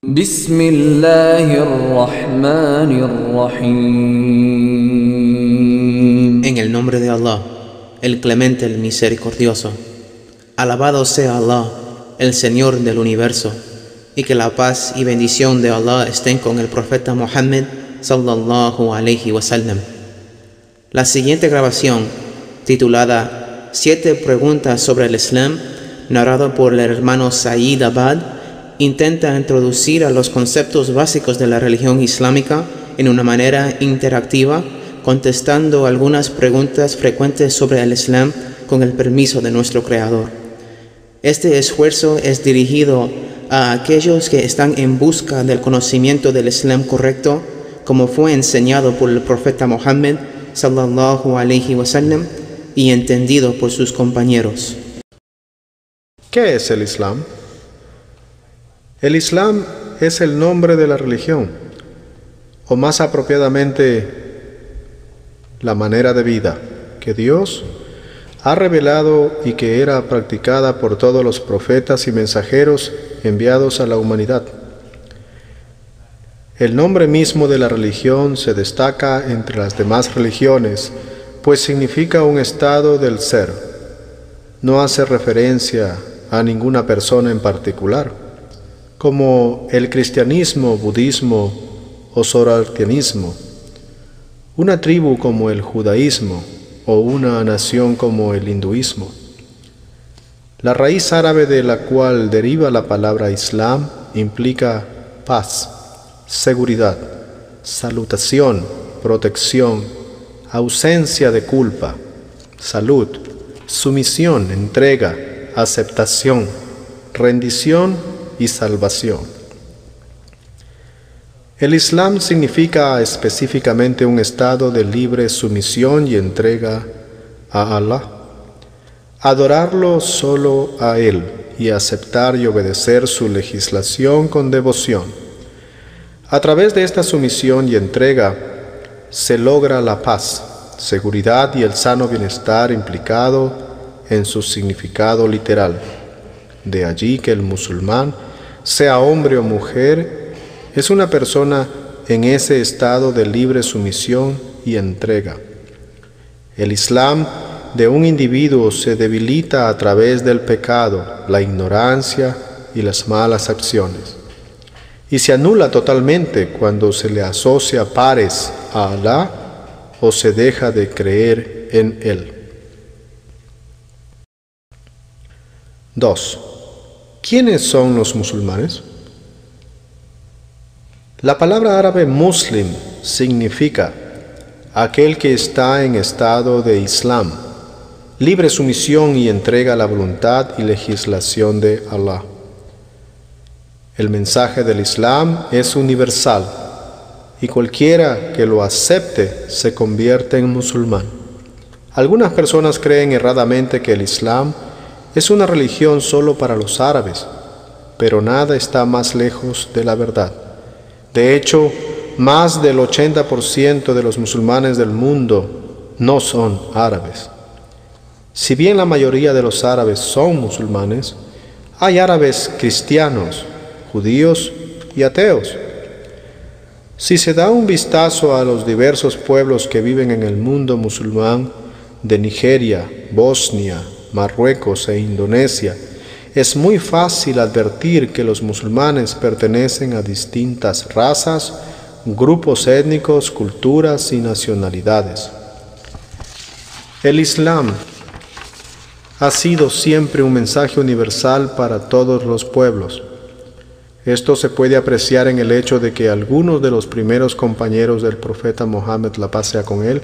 بسم الله الرحمن الرحيم. En el nombre de Allah, el clemente, el misericordioso. Alabado sea Allah, el Señor del universo, y que la paz y bendición de Allah estén con el profeta Muhammad sallallahu alaihi wasallam. La siguiente grabación, titulada 7 preguntas sobre el Islam, narrado por el hermano Said Abad, intenta introducir a los conceptos básicos de la religión islámica en una manera interactiva, contestando algunas preguntas frecuentes sobre el Islam con el permiso de nuestro Creador. Este esfuerzo es dirigido a aquellos que están en busca del conocimiento del Islam correcto, como fue enseñado por el profeta Muhammad sallallahu alaihi wasallam y entendido por sus compañeros. ¿Qué es el Islam? El Islam es el nombre de la religión, o más apropiadamente, la manera de vida que Dios ha revelado y que era practicada por todos los profetas y mensajeros enviados a la humanidad. El nombre mismo de la religión se destaca entre las demás religiones, pues significa un estado del ser. No hace referencia a ninguna persona en particular, como el cristianismo, budismo o zoroastrianismo, una tribu como el judaísmo o una nación como el hinduismo. La raíz árabe de la cual deriva la palabra Islam implica paz, seguridad, salutación, protección, ausencia de culpa, salud, sumisión, entrega, aceptación, rendición y salvación. El Islam significa específicamente un estado de libre sumisión y entrega a Allah, adorarlo solo a Él y aceptar y obedecer su legislación con devoción. A través de esta sumisión y entrega se logra la paz, seguridad y el sano bienestar implicado en su significado literal. De allí que el musulmán, sea hombre o mujer, es una persona en ese estado de libre sumisión y entrega. El Islam de un individuo se debilita a través del pecado, la ignorancia y las malas acciones, y se anula totalmente cuando se le asocia pares a Allah o se deja de creer en Él. 2. ¿Quiénes son los musulmanes? La palabra árabe muslim significa aquel que está en estado de Islam, libre sumisión y entrega a la voluntad y legislación de Allah. El mensaje del Islam es universal y cualquiera que lo acepte se convierte en musulmán. Algunas personas creen erradamente que el Islam es una religión solo para los árabes, pero nada está más lejos de la verdad. De hecho, más del 80% de los musulmanes del mundo no son árabes. Si bien la mayoría de los árabes son musulmanes, hay árabes cristianos, judíos y ateos. Si se da un vistazo a los diversos pueblos que viven en el mundo musulmán, de Nigeria, Bosnia, Marruecos e Indonesia, es muy fácil advertir que los musulmanes pertenecen a distintas razas, grupos étnicos, culturas y nacionalidades. El Islam ha sido siempre un mensaje universal para todos los pueblos. Esto se puede apreciar en el hecho de que algunos de los primeros compañeros del profeta Muhammad, la paz sea con él,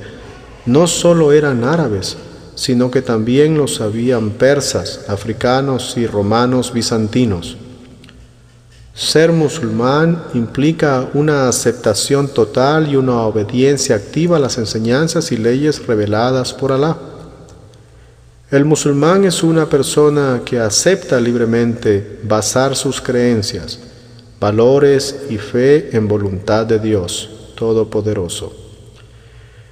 no solo eran árabes, sino que también lo sabían persas, africanos y romanos bizantinos. Ser musulmán implica una aceptación total y una obediencia activa a las enseñanzas y leyes reveladas por Allah. El musulmán es una persona que acepta libremente basar sus creencias, valores y fe en voluntad de Dios Todopoderoso.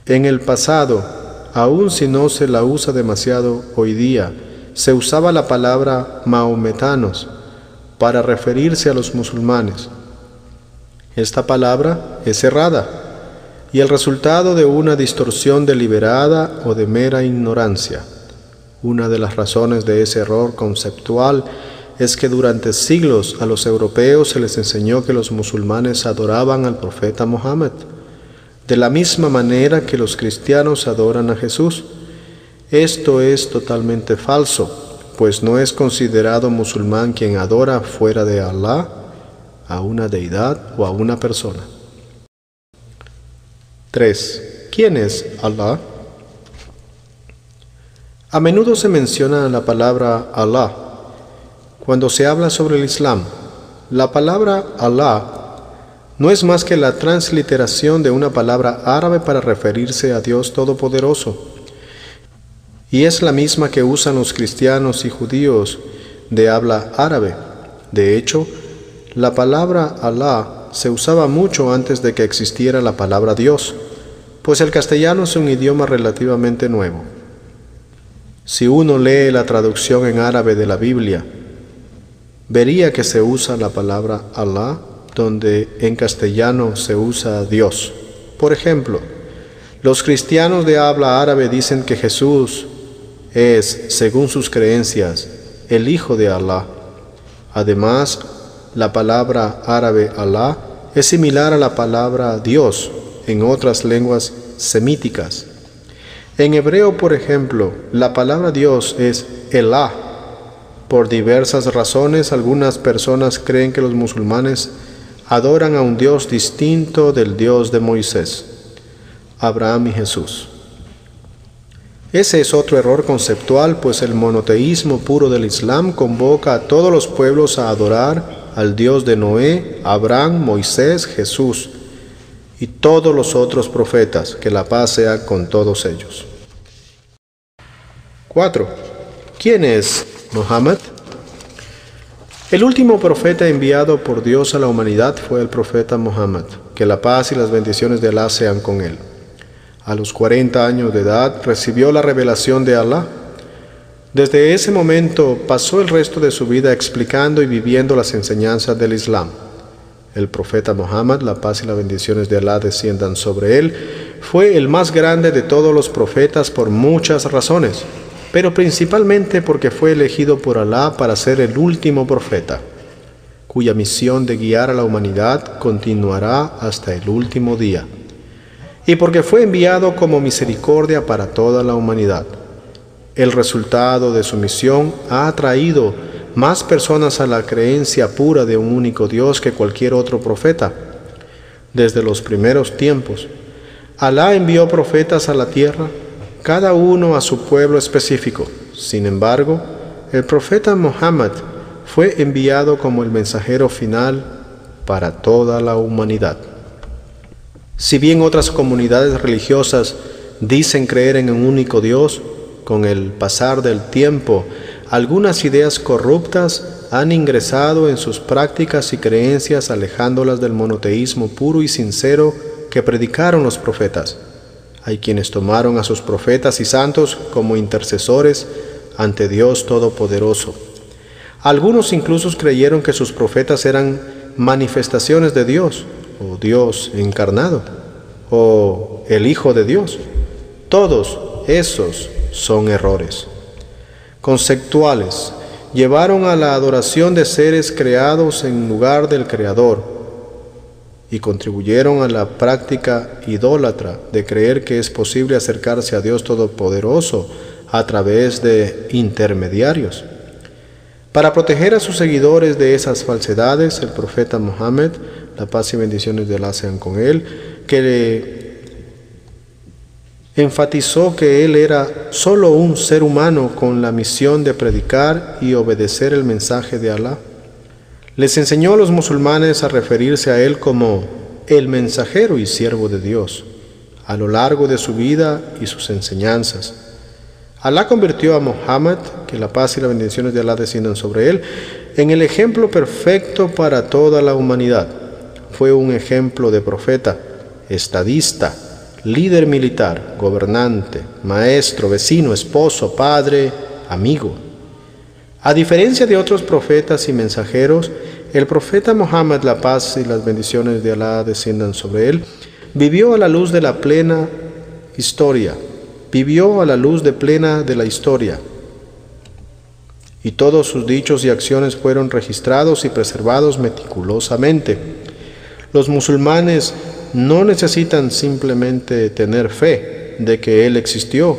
En el pasado, aun si no se la usa demasiado hoy día, se usaba la palabra mahometanos para referirse a los musulmanes, Esta palabra es errada y el resultado de una distorsión deliberada o de mera ignorancia. Una de las razones de ese error conceptual es que durante siglos a los europeos se les enseñó que los musulmanes adoraban al profeta Mohammed, de la misma manera que los cristianos adoran a Jesús. Esto es totalmente falso, pues no es considerado musulmán quien adora fuera de Allah a una deidad o a una persona. 3. ¿Quién es Allah? A menudo se menciona la palabra Allah cuando se habla sobre el Islam. La palabra Allah no es más que la transliteración de una palabra árabe para referirse a Dios Todopoderoso, y es la misma que usan los cristianos y judíos de habla árabe. De hecho, la palabra Allah se usaba mucho antes de que existiera la palabra Dios, pues el castellano es un idioma relativamente nuevo. Si uno lee la traducción en árabe de la Biblia, vería que se usa la palabra Allah donde en castellano se usa Dios. Por ejemplo, los cristianos de habla árabe dicen que Jesús es, según sus creencias, el Hijo de Allah. Además, la palabra árabe Allah es similar a la palabra Dios en otras lenguas semíticas. En hebreo, por ejemplo, la palabra Dios es Elah. Por diversas razones, algunas personas creen que los musulmanes adoran a un Dios distinto del Dios de Moisés, Abraham y Jesús. Ese es otro error conceptual, pues el monoteísmo puro del Islam convoca a todos los pueblos a adorar al Dios de Noé, Abraham, Moisés, Jesús y todos los otros profetas, que la paz sea con todos ellos. 4. ¿Quién es Mohammed? El último profeta enviado por Dios a la humanidad fue el profeta Mohammed, que la paz y las bendiciones de Allah sean con él. A los 40 años de edad recibió la revelación de Allah. Desde ese momento pasó el resto de su vida explicando y viviendo las enseñanzas del Islam. El profeta Mohammed, la paz y las bendiciones de Allah desciendan sobre él, fue el más grande de todos los profetas por muchas razones, pero principalmente porque fue elegido por Allah para ser el último profeta, cuya misión de guiar a la humanidad continuará hasta el último día, y porque fue enviado como misericordia para toda la humanidad. El resultado de su misión ha atraído más personas a la creencia pura de un único Dios que cualquier otro profeta. Desde los primeros tiempos, Allah envió profetas a la tierra, cada uno a su pueblo específico. Sin embargo, el profeta Mohammed fue enviado como el mensajero final para toda la humanidad. Si bien otras comunidades religiosas dicen creer en un único Dios, con el pasar del tiempo, algunas ideas corruptas han ingresado en sus prácticas y creencias, alejándolas del monoteísmo puro y sincero que predicaron los profetas. Hay quienes tomaron a sus profetas y santos como intercesores ante Dios Todopoderoso. Algunos incluso creyeron que sus profetas eran manifestaciones de Dios, o Dios encarnado, o el Hijo de Dios. Todos esos son errores conceptuales. Llevaron a la adoración de seres creados en lugar del Creador y contribuyeron a la práctica idólatra de creer que es posible acercarse a Dios Todopoderoso a través de intermediarios. Para proteger a sus seguidores de esas falsedades, el profeta Mohammed, la paz y bendiciones de Allah sean con él, que enfatizó que él era solo un ser humano con la misión de predicar y obedecer el mensaje de Allah. Les enseñó a los musulmanes a referirse a él como el mensajero y siervo de Dios a lo largo de su vida y sus enseñanzas. Allah convirtió a Mohammed, que la paz y las bendiciones de Allah desciendan sobre él, en el ejemplo perfecto para toda la humanidad. Fue un ejemplo de profeta, estadista, líder militar, gobernante, maestro, vecino, esposo, padre, amigo. A diferencia de otros profetas y mensajeros, el profeta Muhammad, la paz y las bendiciones de Alá desciendan sobre él, vivió a la luz de la plena historia, de la historia, y todos sus dichos y acciones fueron registrados y preservados meticulosamente. Los musulmanes no necesitan simplemente tener fe de que Él existió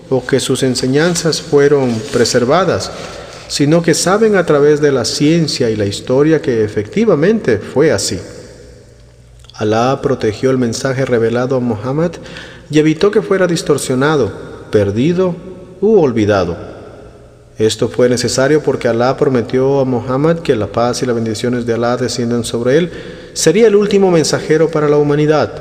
o que sus enseñanzas fueron preservadas, sino que saben a través de la ciencia y la historia que efectivamente fue así. Alá protegió el mensaje revelado a Muhammad y evitó que fuera distorsionado, perdido u olvidado. Esto fue necesario porque Alá prometió a Muhammad que la paz y las bendiciones de Alá desciendan sobre él. Sería el último mensajero para la humanidad.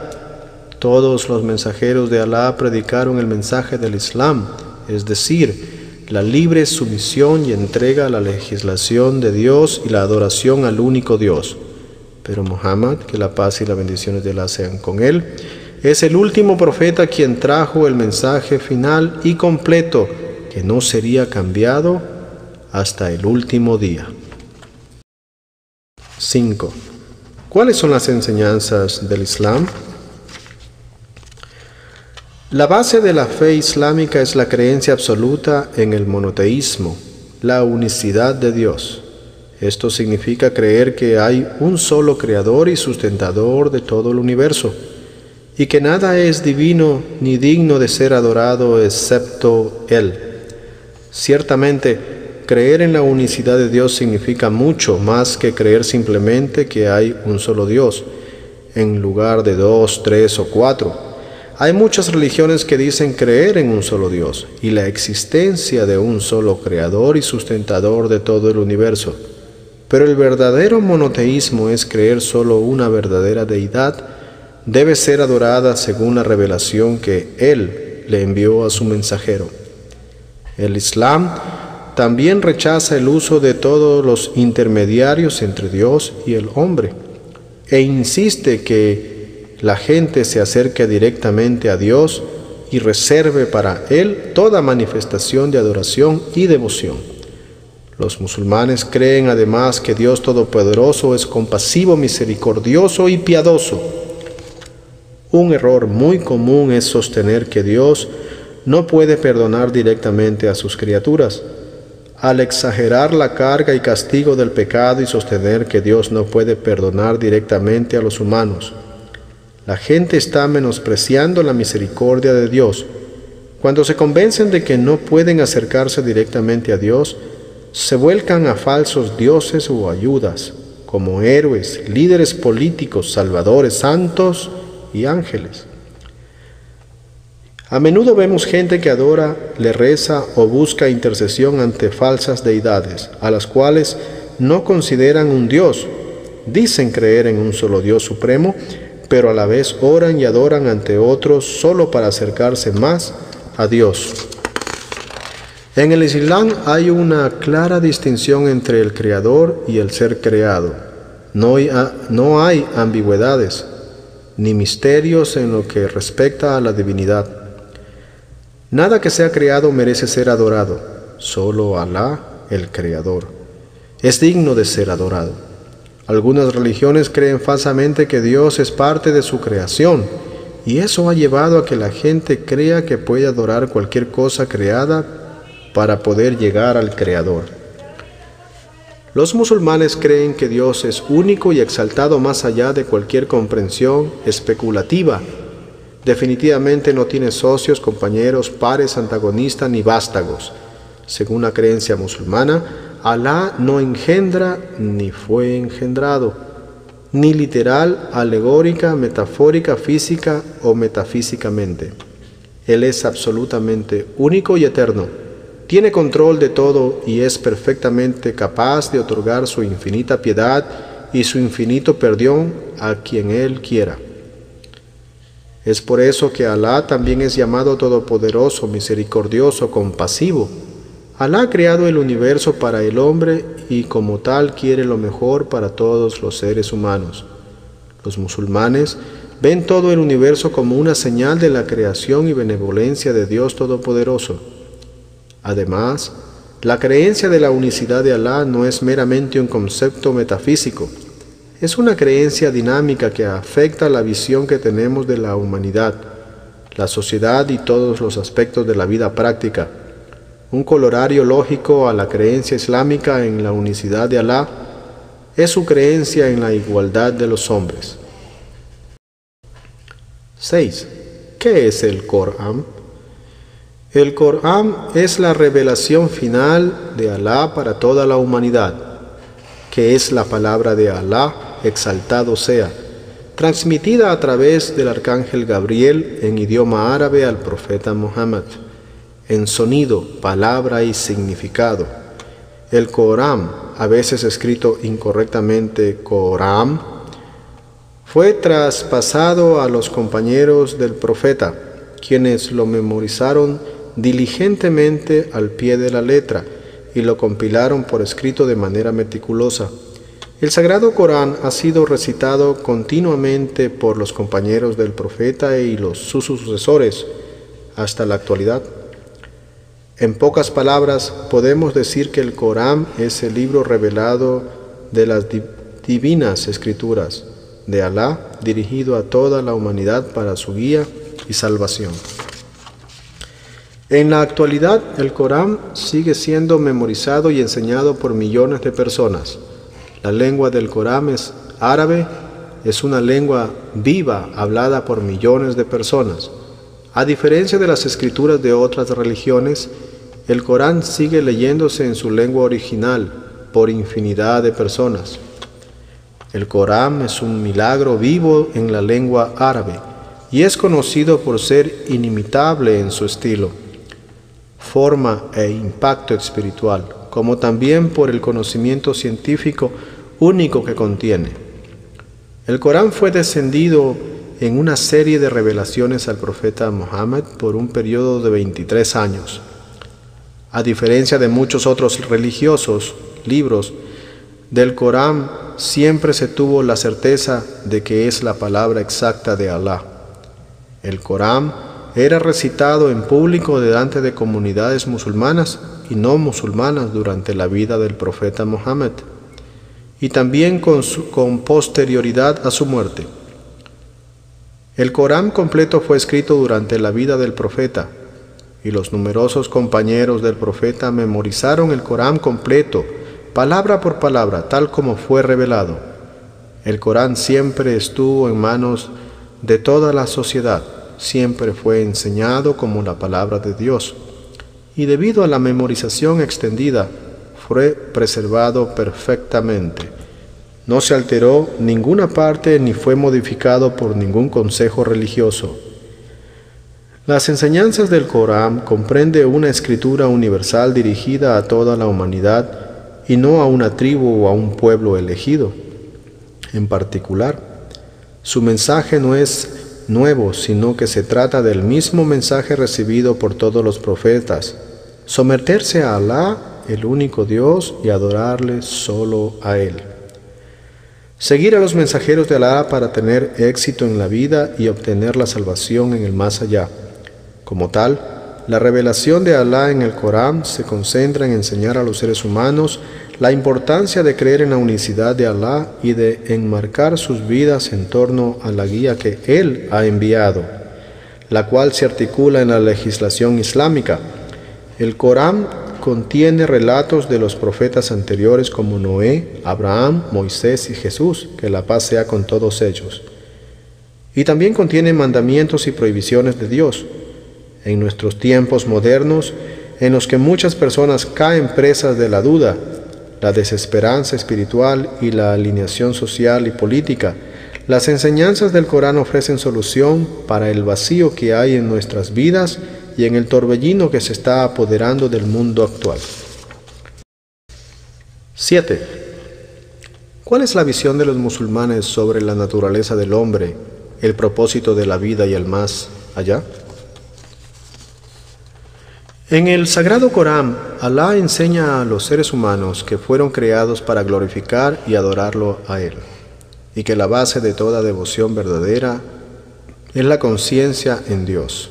Todos los mensajeros de Alá predicaron el mensaje del Islam, es decir, la libre sumisión y entrega a la legislación de Dios y la adoración al único Dios. Pero Muhammad, que la paz y las bendiciones de Alá sean con él, es el último profeta quien trajo el mensaje final y completo, que no sería cambiado hasta el último día. 5. ¿Cuáles son las enseñanzas del Islam? La base de la fe islámica es la creencia absoluta en el monoteísmo, la unicidad de Dios. Esto significa creer que hay un solo creador y sustentador de todo el universo, y que nada es divino ni digno de ser adorado excepto Él. Ciertamente, creer en la unicidad de Dios significa mucho más que creer simplemente que hay un solo Dios, en lugar de 2, 3 o 4. Hay muchas religiones que dicen creer en un solo Dios y la existencia de un solo creador y sustentador de todo el universo. Pero el verdadero monoteísmo es creer solo una verdadera deidad, debe ser adorada según la revelación que Él le envió a su mensajero. El Islam también rechaza el uso de todos los intermediarios entre Dios y el hombre e insiste que la gente se acerque directamente a Dios y reserve para Él toda manifestación de adoración y devoción. Los musulmanes creen además que Dios Todopoderoso es compasivo, misericordioso y piadoso. Un error muy común es sostener que Dios no puede perdonar directamente a sus criaturas. Al exagerar la carga y castigo del pecado y sostener que Dios no puede perdonar directamente a los humanos, la gente está menospreciando la misericordia de Dios. Cuando se convencen de que no pueden acercarse directamente a Dios, se vuelcan a falsos dioses o ayudas, como héroes, líderes políticos, salvadores, santos y ángeles. A menudo vemos gente que adora, le reza o busca intercesión ante falsas deidades, a las cuales no consideran un Dios. Dicen creer en un solo Dios supremo, pero a la vez oran y adoran ante otros solo para acercarse más a Dios. En el Islam hay una clara distinción entre el Creador y el ser creado. No hay ambigüedades ni misterios en lo que respecta a la divinidad. Nada que sea creado merece ser adorado, solo Alá, el Creador, es digno de ser adorado. Algunas religiones creen falsamente que Dios es parte de su creación, y eso ha llevado a que la gente crea que puede adorar cualquier cosa creada para poder llegar al Creador. Los musulmanes creen que Dios es único y exaltado más allá de cualquier comprensión especulativa. Definitivamente no tiene socios, compañeros, pares, antagonistas ni vástagos. Según la creencia musulmana, Alá no engendra ni fue engendrado, ni literal, alegórica, metafórica, física o metafísicamente. Él es absolutamente único y eterno. Tiene control de todo y es perfectamente capaz de otorgar su infinita piedad y su infinito perdón a quien Él quiera. Es por eso que Alá también es llamado todopoderoso, misericordioso, compasivo. Alá ha creado el universo para el hombre y como tal quiere lo mejor para todos los seres humanos. Los musulmanes ven todo el universo como una señal de la creación y benevolencia de Dios Todopoderoso. Además, La creencia de la unicidad de Alá no es meramente un concepto metafísico, es una creencia dinámica que afecta la visión que tenemos de la humanidad, la sociedad y todos los aspectos de la vida práctica. Un corolario lógico a la creencia islámica en la unicidad de Alá es su creencia en la igualdad de los hombres. 6. ¿Qué es el Corán? El Corán es la revelación final de Alá para toda la humanidad, que es la palabra de Alá, exaltado sea, transmitida a través del arcángel Gabriel en idioma árabe al profeta Muhammad, en sonido, palabra y significado. El Corán, a veces escrito incorrectamente Corán, fue traspasado a los compañeros del profeta, quienes lo memorizaron diligentemente al pie de la letra y lo compilaron por escrito de manera meticulosa. El Sagrado Corán ha sido recitado continuamente por los compañeros del profeta y sus sucesores hasta la actualidad. En pocas palabras, podemos decir que el Corán es el libro revelado de las divinas escrituras de Alá, dirigido a toda la humanidad para su guía y salvación. En la actualidad, el Corán sigue siendo memorizado y enseñado por millones de personas. La lengua del Corán es árabe, es una lengua viva hablada por millones de personas. A diferencia de las escrituras de otras religiones, el Corán sigue leyéndose en su lengua original por infinidad de personas. El Corán es un milagro vivo en la lengua árabe y es conocido por ser inimitable en su estilo, forma e impacto espiritual, como también por el conocimiento científico único que contiene. El Corán fue descendido en una serie de revelaciones al profeta Muhammad por un periodo de 23 años. A diferencia de muchos otros religiosos libros, del Corán siempre se tuvo la certeza de que es la palabra exacta de Alá. El Corán era recitado en público delante de comunidades musulmanas y no musulmanas durante la vida del profeta Muhammad, y también con posterioridad a su muerte. El Corán completo fue escrito durante la vida del profeta, y los numerosos compañeros del profeta memorizaron el Corán completo, palabra por palabra, tal como fue revelado. El Corán siempre estuvo en manos de toda la sociedad, siempre fue enseñado como la palabra de Dios, y debido a la memorización extendida, fue preservado perfectamente. No se alteró ninguna parte ni fue modificado por ningún consejo religioso. Las enseñanzas del Corán comprende una escritura universal dirigida a toda la humanidad y no a una tribu o a un pueblo elegido en particular. Su mensaje no es nuevo, sino que se trata del mismo mensaje recibido por todos los profetas: someterse a Alá, el único Dios, y adorarle solo a Él. Seguir a los mensajeros de Alá para tener éxito en la vida y obtener la salvación en el más allá. Como tal, la revelación de Alá en el Corán se concentra en enseñar a los seres humanos la importancia de creer en la unicidad de Alá y de enmarcar sus vidas en torno a la guía que Él ha enviado, la cual se articula en la legislación islámica. El Corán contiene relatos de los profetas anteriores como Noé, Abraham, Moisés y Jesús, que la paz sea con todos ellos. Y también contiene mandamientos y prohibiciones de Dios. En nuestros tiempos modernos, en los que muchas personas caen presas de la duda, la desesperanza espiritual y la alineación social y política, las enseñanzas del Corán ofrecen solución para el vacío que hay en nuestras vidas y en el torbellino que se está apoderando del mundo actual. 7. ¿Cuál es la visión de los musulmanes sobre la naturaleza del hombre, el propósito de la vida y el más allá? En el Sagrado Corán, Alá enseña a los seres humanos que fueron creados para glorificar y adorarlo a Él, y que la base de toda devoción verdadera es la conciencia en Dios.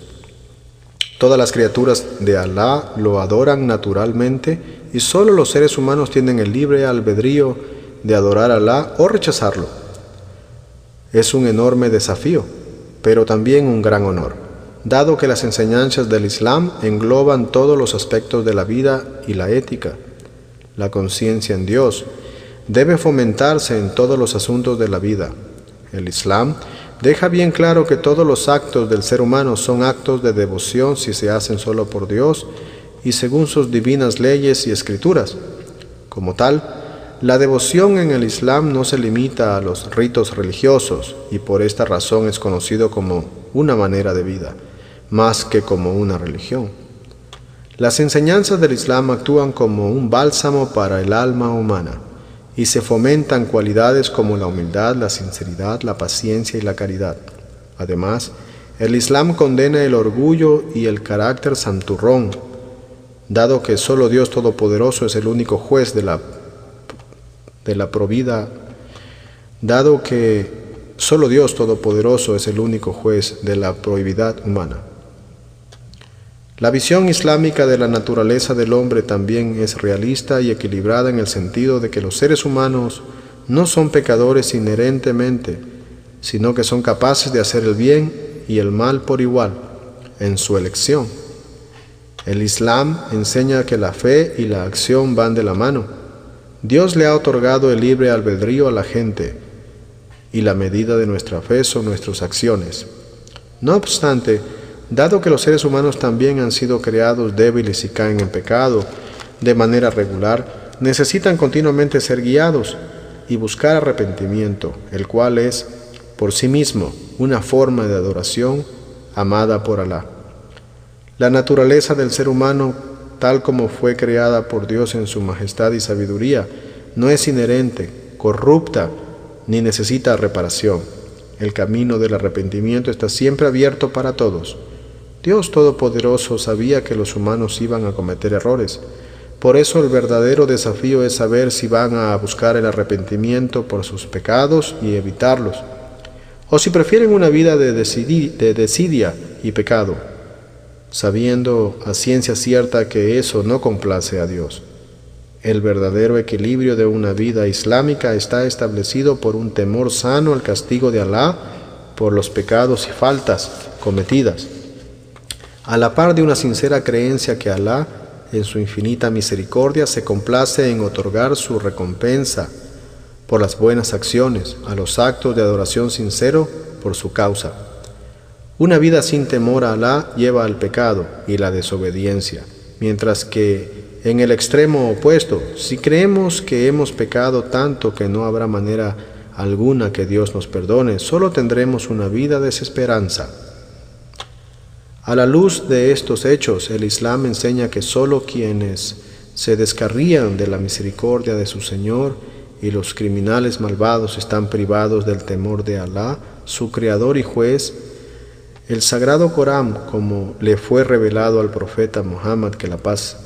Todas las criaturas de Alá lo adoran naturalmente y solo los seres humanos tienen el libre albedrío de adorar a Alá o rechazarlo. Es un enorme desafío, pero también un gran honor, dado que las enseñanzas del Islam engloban todos los aspectos de la vida y la ética. La conciencia en Dios debe fomentarse en todos los asuntos de la vida. El Islam deja bien claro que todos los actos del ser humano son actos de devoción si se hacen solo por Dios y según sus divinas leyes y escrituras. Como tal, la devoción en el Islam no se limita a los ritos religiosos y por esta razón es conocido como una manera de vida, más que como una religión. Las enseñanzas del Islam actúan como un bálsamo para el alma humana y se fomentan cualidades como la humildad, la sinceridad, la paciencia y la caridad. Además, el Islam condena el orgullo y el carácter santurrón, dado que solo Dios Todopoderoso es el único juez de la probidad humana. La visión islámica de la naturaleza del hombre también es realista y equilibrada en el sentido de que los seres humanos no son pecadores inherentemente, sino que son capaces de hacer el bien y el mal por igual, en su elección. El Islam enseña que la fe y la acción van de la mano. Dios le ha otorgado el libre albedrío a la gente, y la medida de nuestra fe son nuestras acciones. No obstante, dado que los seres humanos también han sido creados débiles y caen en pecado de manera regular, necesitan continuamente ser guiados y buscar arrepentimiento, el cual es, por sí mismo, una forma de adoración amada por Alá. La naturaleza del ser humano, tal como fue creada por Dios en su majestad y sabiduría, no es inherente, corrupta, ni necesita reparación. El camino del arrepentimiento está siempre abierto para todos. Dios Todopoderoso sabía que los humanos iban a cometer errores. Por eso el verdadero desafío es saber si van a buscar el arrepentimiento por sus pecados y evitarlos, o si prefieren una vida de desidia y pecado, sabiendo a ciencia cierta que eso no complace a Dios. El verdadero equilibrio de una vida islámica está establecido por un temor sano al castigo de Alá por los pecados y faltas cometidas, a la par de una sincera creencia que Alá, en su infinita misericordia, se complace en otorgar su recompensa por las buenas acciones, a los actos de adoración sincero por su causa. Una vida sin temor a Alá lleva al pecado y la desobediencia, mientras que en el extremo opuesto, si creemos que hemos pecado tanto que no habrá manera alguna que Dios nos perdone, solo tendremos una vida de desesperanza. A la luz de estos hechos, el Islam enseña que solo quienes se descarrían de la misericordia de su Señor y los criminales malvados están privados del temor de Alá, su Creador y Juez. El Sagrado Corán, como le fue revelado al profeta Muhammad, que la paz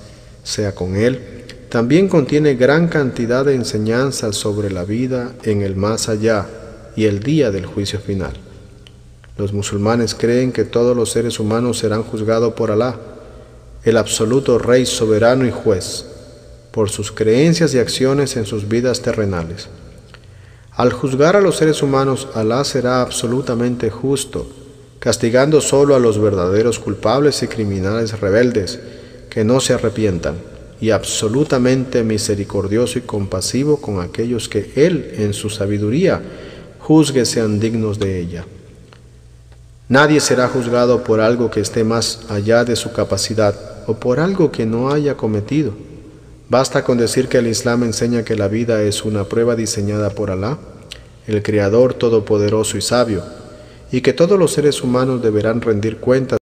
sea con él, también contiene gran cantidad de enseñanzas sobre la vida en el más allá y el día del juicio final. Los musulmanes creen que todos los seres humanos serán juzgados por Alá, el absoluto Rey soberano y Juez, por sus creencias y acciones en sus vidas terrenales. Al juzgar a los seres humanos, Alá será absolutamente justo, castigando solo a los verdaderos culpables y criminales rebeldes que no se arrepientan, y absolutamente misericordioso y compasivo con aquellos que Él, en su sabiduría, juzgue sean dignos de ella. Nadie será juzgado por algo que esté más allá de su capacidad o por algo que no haya cometido. Basta con decir que el Islam enseña que la vida es una prueba diseñada por Alá, el Creador todopoderoso y sabio, y que todos los seres humanos deberán rendir cuentas